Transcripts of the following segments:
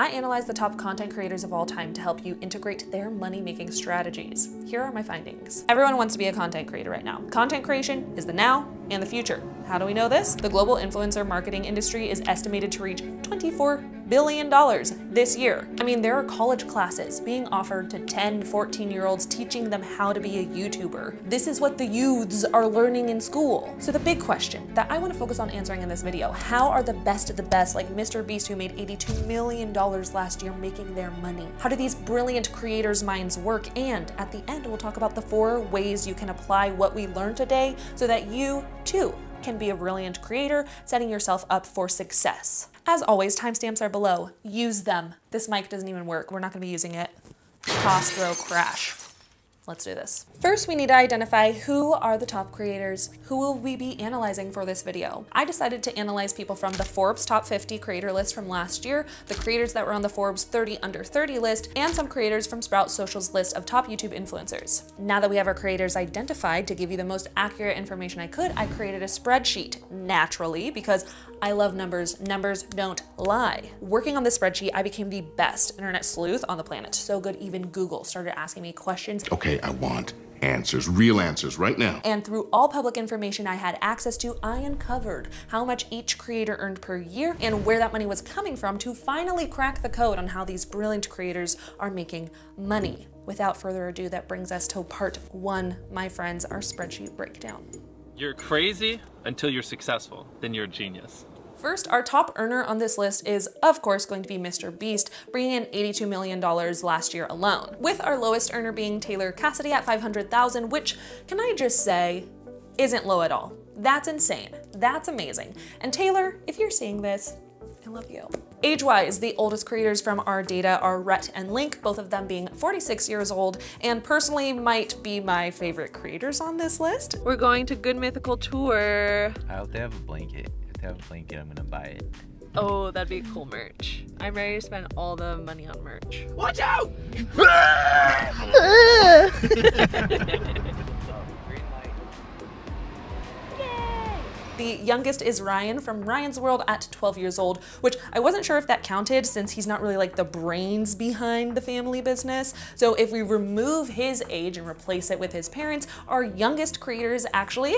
I analyzed the top content creators of all time to help you integrate their money-making strategies. Here are my findings. Everyone wants to be a content creator right now. Content creation is the now and the future. How do we know this? The global influencer marketing industry is estimated to reach $24 billion this year. I mean, there are college classes being offered to 10, 14-year-olds teaching them how to be a YouTuber. This is what the youths are learning in school. So the big question that I want to focus on answering in this video, how are the best of the best, like Mr. Beast, who made $82 million last year, making their money? How do these brilliant creators' minds work? And at the end, we'll talk about the 4 ways you can apply what we learned today so that you too can be a brilliant creator, setting yourself up for success. As always, timestamps are below. Use them. This mic doesn't even work. We're not gonna be using it. Toss, throw, crash. Let's do this. First, we need to identify who are the top creators. Who will we be analyzing for this video? I decided to analyze people from the Forbes Top 50 creator list from last year, the creators that were on the Forbes 30 Under 30 list, and some creators from Sprout Social's list of top YouTube influencers. Now that we have our creators identified, to give you the most accurate information I could, I created a spreadsheet, naturally, because I love numbers. Numbers don't lie. Working on this spreadsheet, I became the best internet sleuth on the planet. So good, even Google started asking me questions. Okay, I want answers, real answers right now. And through all public information I had access to, I uncovered how much each creator earned per year and where that money was coming from to finally crack the code on how these brilliant creators are making money. Without further ado, that brings us to part 1, my friends, our spreadsheet breakdown. You're crazy until you're successful, then you're a genius. First, our top earner on this list is, of course, going to be Mr. Beast, bringing in $82 million last year alone, with our lowest earner being Taylor Cassidy at $500,000, which, can I just say, isn't low at all. That's insane. That's amazing. And Taylor, if you're seeing this, I love you. Age-wise, the oldest creators from our data are Rhett and Link, both of them being 46 years old, and personally might be my favorite creators on this list. We're going to Good Mythical Tour. I hope they have a blanket. If they have a blanket, I'm gonna buy it. Oh, that'd be cool merch. I'm ready to spend all the money on merch. Watch out! The youngest is Ryan from Ryan's World at 12 years old, which I wasn't sure if that counted since he's not really like the brains behind the family business. So if we remove his age and replace it with his parents, our youngest creator is actually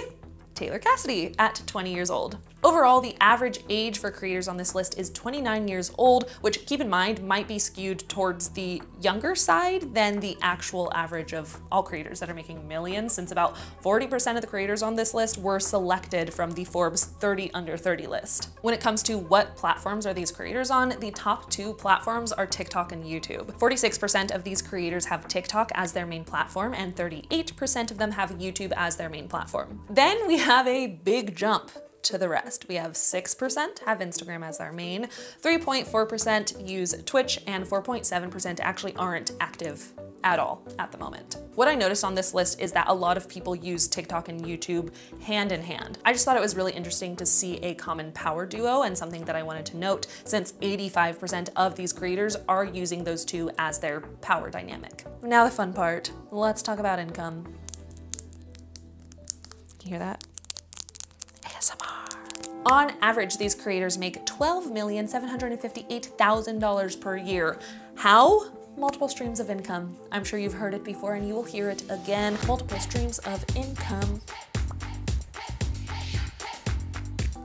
Taylor Cassidy at 20 years old. Overall, the average age for creators on this list is 29 years old, which, keep in mind, might be skewed towards the younger side than the actual average of all creators that are making millions, since about 40% of the creators on this list were selected from the Forbes 30 Under 30 list. When it comes to what platforms are these creators on, the top 2 platforms are TikTok and YouTube. 46% of these creators have TikTok as their main platform, and 38% of them have YouTube as their main platform. Then we have a big jump to the rest. We have 6% have Instagram as their main, 3.4% use Twitch, and 4.7% actually aren't active at all at the moment. What I noticed on this list is that a lot of people use TikTok and YouTube hand in hand. I just thought it was really interesting to see a common power duo, and something that I wanted to note since 85% of these creators are using those two as their power dynamic. Now the fun part, let's talk about income. Can you hear that? ASMR. On average, these creators make $12,758,000 per year. How? Multiple streams of income. I'm sure you've heard it before and you will hear it again. Multiple streams of income.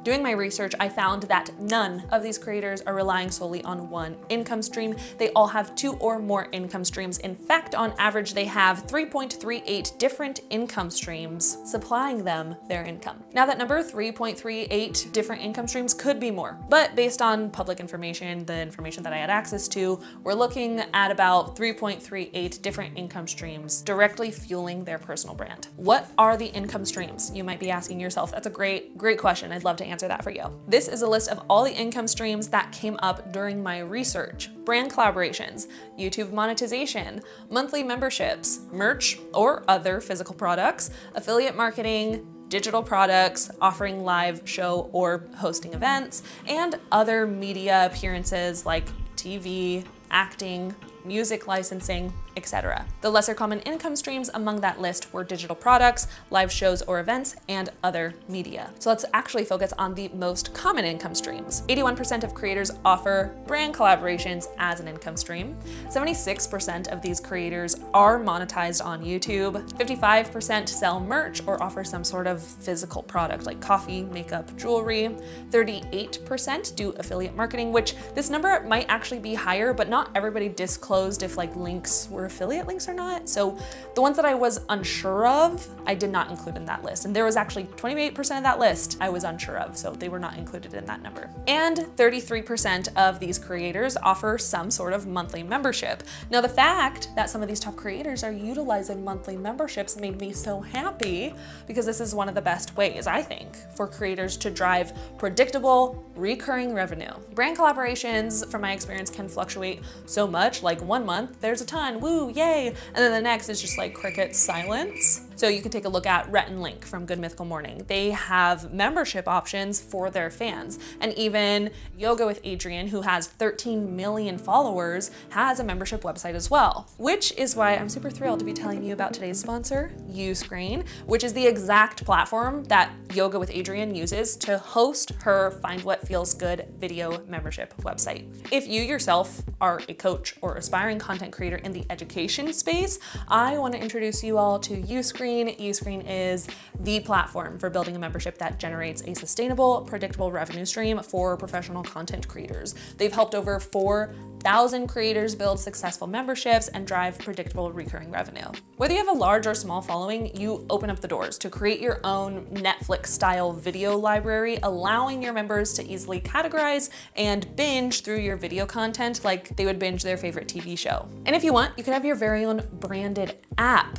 Doing my research, I found that none of these creators are relying solely on one income stream. They all have 2 or more income streams. In fact, on average, they have 3.38 different income streams supplying them their income. Now that number, 3.38 different income streams, could be more, but based on public information, the information that I had access to, we're looking at about 3.38 different income streams directly fueling their personal brand. What are the income streams? You might be asking yourself. That's a great question. I'd love to answer that for you. This is a list of all the income streams that came up during my research. Brand collaborations, YouTube monetization, monthly memberships, merch or other physical products, affiliate marketing, digital products, offering live show or hosting events, and other media appearances like TV, acting, music licensing, etc. The lesser common income streams among that list were digital products, live shows or events, and other media. So let's actually focus on the most common income streams. 81% of creators offer brand collaborations as an income stream. 76% of these creators are monetized on YouTube. 55% sell merch or offer some sort of physical product like coffee, makeup, jewelry. 38% do affiliate marketing, which this number might actually be higher, but not everybody disclosed if like links were affiliate links or not. So the ones that I was unsure of, I did not include in that list. And there was actually 28% of that list I was unsure of, so they were not included in that number. And 33% of these creators offer some sort of monthly membership. Now, the fact that some of these top creators are utilizing monthly memberships made me so happy, because this is one of the best ways, I think, for creators to drive predictable, recurring revenue. Brand collaborations, from my experience, can fluctuate so much. Like 1 month, there's a ton, woo, yay. And then the next is just like crickets, silence. So you can take a look at Rhett and Link from Good Mythical Morning. They have membership options for their fans. And even Yoga with Adriene, who has 13 million followers, has a membership website as well. Which is why I'm super thrilled to be telling you about today's sponsor, Uscreen, which is the exact platform that Yoga with Adriene uses to host her Find What Feels Good video membership website. If you yourself are a coach or aspiring content creator in the education space, I want to introduce you all to Uscreen. Uscreen is the platform for building a membership that generates a sustainable, predictable revenue stream for professional content creators. They've helped over 4,000 creators build successful memberships and drive predictable recurring revenue. Whether you have a large or small following, you open up the doors to create your own Netflix-style video library, allowing your members to easily categorize and binge through your video content like they would binge their favorite TV show. And if you want, you can have your very own branded app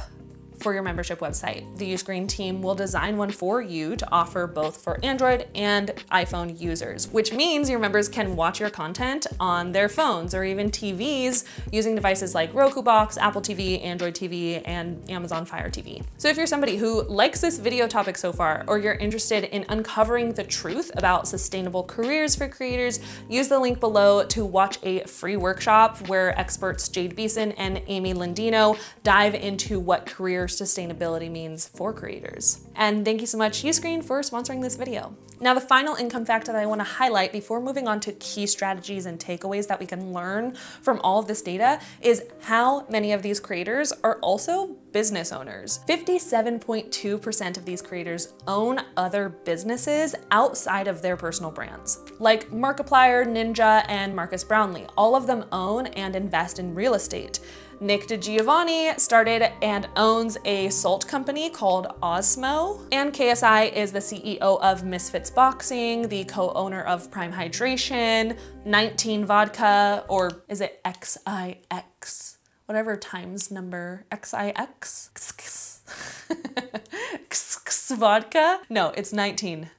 for your membership website. The Uscreen team will design one for you to offer both for Android and iPhone users, which means your members can watch your content on their phones or even TVs using devices like Roku Box, Apple TV, Android TV, and Amazon Fire TV. So if you're somebody who likes this video topic so far, or you're interested in uncovering the truth about sustainable careers for creators, use the link below to watch a free workshop where experts Jade Beeson and Amy Lindino dive into what career sustainability means for creators. And thank you so much, Uscreen, for sponsoring this video. Now, the final income fact that I want to highlight before moving on to key strategies and takeaways that we can learn from all of this data is how many of these creators are also business owners. 57.2% of these creators own other businesses outside of their personal brands, like Markiplier, Ninja, and Marcus Brownlee. All of them own and invest in real estate. Nick DiGiovanni started and owns a salt company called Osmo, and KSI is the CEO of Misfits Boxing, the co-owner of Prime Hydration, 19 Vodka, or is it XIX? Whatever times number, XIX? Vodka? No, it's 19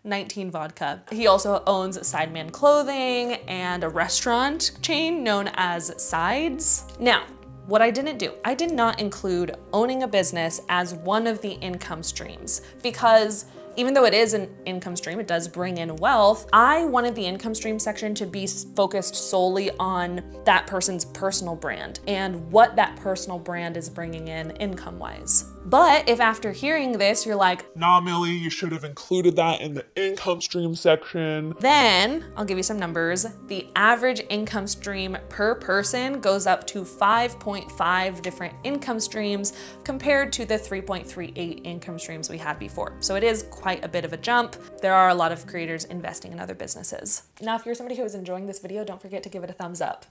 Vodka. He also owns Sideman Clothing and a restaurant chain known as Sides. Now, what I didn't do, I did not include owning a business as one of the income streams, because even though it is an income stream, it does bring in wealth, I wanted the income stream section to be focused solely on that person's personal brand and what that personal brand is bringing in income-wise. But if after hearing this, you're like, nah, Millie, you should have included that in the income stream section, then I'll give you some numbers. The average income stream per person goes up to 5.5 different income streams compared to the 3.38 income streams we had before. So it is quite a bit of a jump. There are a lot of creators investing in other businesses. Now, if you're somebody who is enjoying this video, don't forget to give it a thumbs up.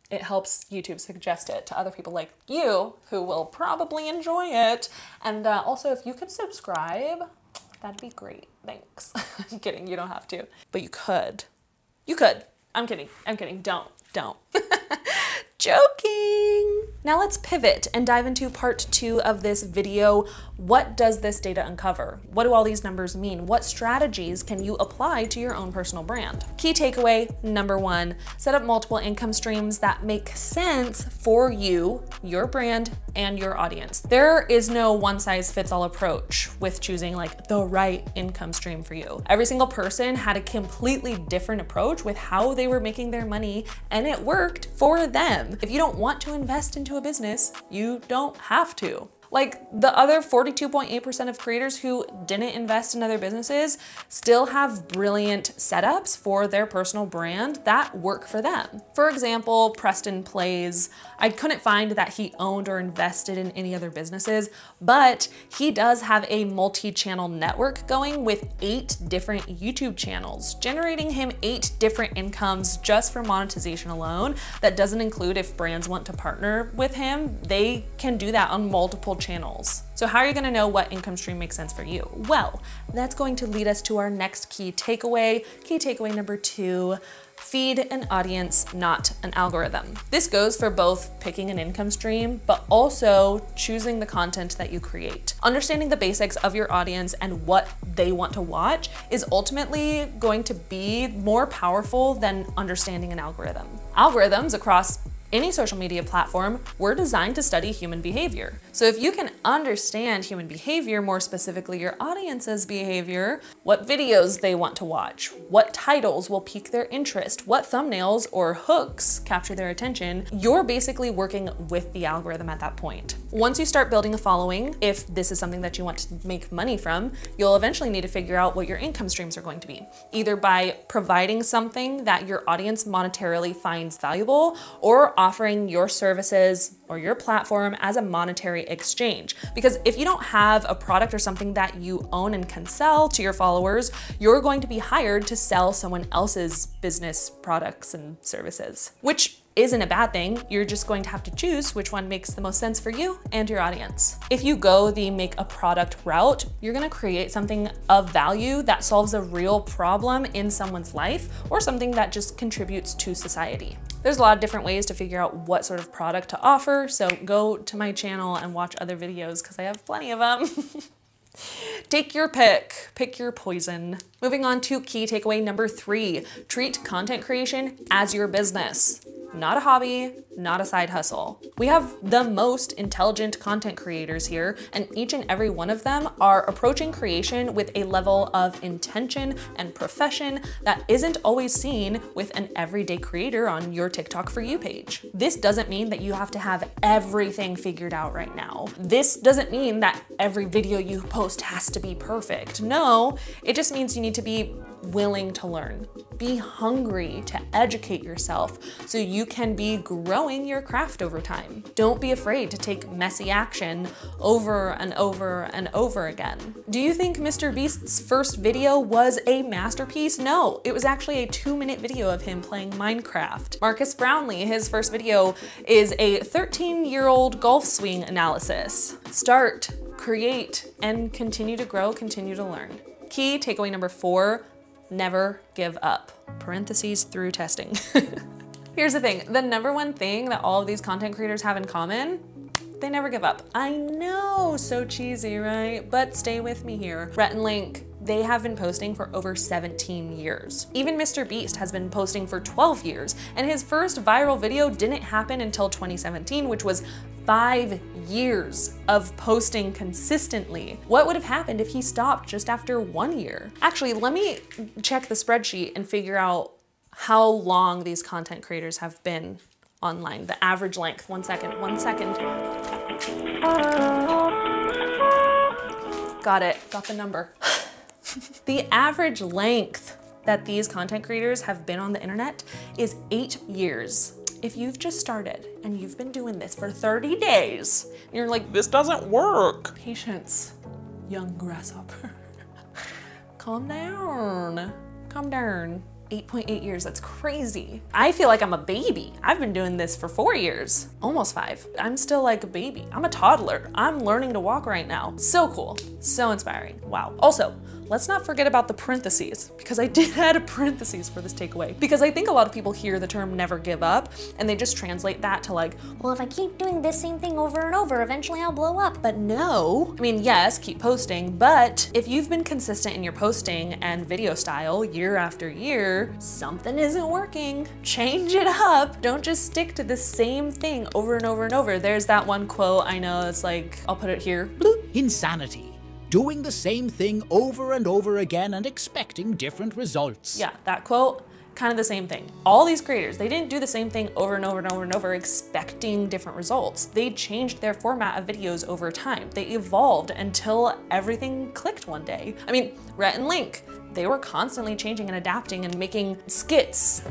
It helps YouTube suggest it to other people like you who will probably enjoy it. And also, if you could subscribe, that'd be great. Thanks. I'm kidding, you don't have to, but you could. You could. I'm kidding. Don't. Joking. Now let's pivot and dive into part 2 of this video. What does this data uncover? What do all these numbers mean? What strategies can you apply to your own personal brand? Key takeaway number 1, set up multiple income streams that make sense for you, your brand, and your audience. There is no one-size-fits-all approach with choosing like the right income stream for you. Every single person had a completely different approach with how they were making their money, and it worked for them. If you don't want to invest into a business, you don't have to. Like the other 42.8% of creators who didn't invest in other businesses still have brilliant setups for their personal brand that work for them. For example, Preston Plays. I couldn't find that he owned or invested in any other businesses, but he does have a multi-channel network going with 8 different YouTube channels, generating him 8 different incomes just for monetization alone. That doesn't include if brands want to partner with him, they can do that on multiple channels. So how are you gonna know what income stream makes sense for you? Well, that's going to lead us to our next key takeaway. Key takeaway number 2, feed an audience, not an algorithm. This goes for both picking an income stream, but also choosing the content that you create. Understanding the basics of your audience and what they want to watch is ultimately going to be more powerful than understanding an algorithm. Algorithms across any social media platform were designed to study human behavior. So if you can understand human behavior, more specifically your audience's behavior, what videos they want to watch, what titles will pique their interest, what thumbnails or hooks capture their attention, you're basically working with the algorithm at that point. Once you start building a following, if this is something that you want to make money from, you'll eventually need to figure out what your income streams are going to be, either by providing something that your audience monetarily finds valuable, or offering your services or your platform as a monetary exchange. Because if you don't have a product or something that you own and can sell to your followers, you're going to be hired to sell someone else's business products and services, which isn't a bad thing. You're just going to have to choose which one makes the most sense for you and your audience. If you go the make a product route, you're gonna create something of value that solves a real problem in someone's life or something that just contributes to society. There's a lot of different ways to figure out what sort of product to offer, so go to my channel and watch other videos because I have plenty of them. Take your pick your poison. Moving on to key takeaway number 3, treat content creation as your business. Not a hobby, not a side hustle. We have the most intelligent content creators here, and each and every one of them are approaching creation with a level of intention and profession that isn't always seen with an everyday creator on your TikTok For You page. This doesn't mean that you have to have everything figured out right now. This doesn't mean that every video you post has to be perfect. No, it just means you need to be willing to learn. Be hungry to educate yourself so you can be growing your craft over time. Don't be afraid to take messy action over and over and over again. Do you think Mr. Beast's first video was a masterpiece? No, it was actually a 2-minute video of him playing Minecraft. Marcus Brownlee, his first video is a 13-year-old golf swing analysis. Start, create, and continue to grow, continue to learn. Key takeaway number 4, never give up. Parentheses through testing. Here's the thing, the number one thing that all of these content creators have in common, they never give up. I know, so cheesy, right? But stay with me here. Rhett and Link, they have been posting for over 17 years. Even Mr. Beast has been posting for 12 years, and his first viral video didn't happen until 2017, which was 5 years of posting consistently. What would have happened if he stopped just after 1 year? Actually, let me check the spreadsheet and figure out how long these content creators have been online. The average length. One second. Got it, got the number. The average length that these content creators have been on the internet is 8 years. If you've just started and you've been doing this for 30 days, and you're like, this doesn't work. Patience, young grasshopper. Calm down, calm down. 8.8 years, that's crazy. I feel like I'm a baby. I've been doing this for 4 years, almost 5. I'm still like a baby. I'm a toddler. I'm learning to walk right now. So cool, so inspiring, wow. Also, let's not forget about the parentheses, because I did add a parentheses for this takeaway, because I think a lot of people hear the term never give up and they just translate that to like, well, if I keep doing this same thing over and over, eventually I'll blow up. But no, I mean, yes, keep posting, but if you've been consistent in your posting and video style year after year, something isn't working. Change it up. Don't just stick to the same thing over and over and over. There's that one quote, I know, it's like, I'll put it here. Bloop. Insanity. Doing the same thing over and over again and expecting different results. Yeah, that quote, kind of the same thing. All these creators, they didn't do the same thing over and over and over and over expecting different results. They changed their format of videos over time. They evolved until everything clicked one day. I mean, Rhett and Link, they were constantly changing and adapting and making skits,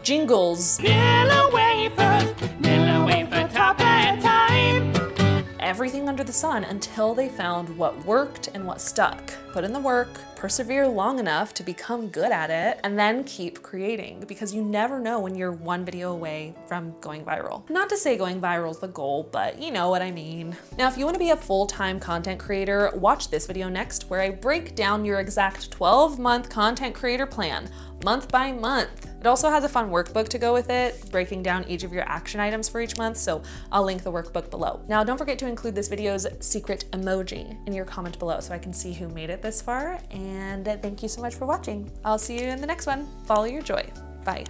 jingles, everything under the sun until they found what worked and what stuck. Put in the work, persevere long enough to become good at it, and then keep creating, because you never know when you're one video away from going viral. Not to say going viral is the goal, but you know what I mean. Now, if you want to be a full-time content creator, watch this video next where I break down your exact 12-month content creator plan, month by month. It also has a fun workbook to go with it, breaking down each of your action items for each month, so I'll link the workbook below. Now, don't forget to include this video's secret emoji in your comment below so I can see who made it this far, and thank you so much for watching. I'll see you in the next one. Follow your joy. Bye.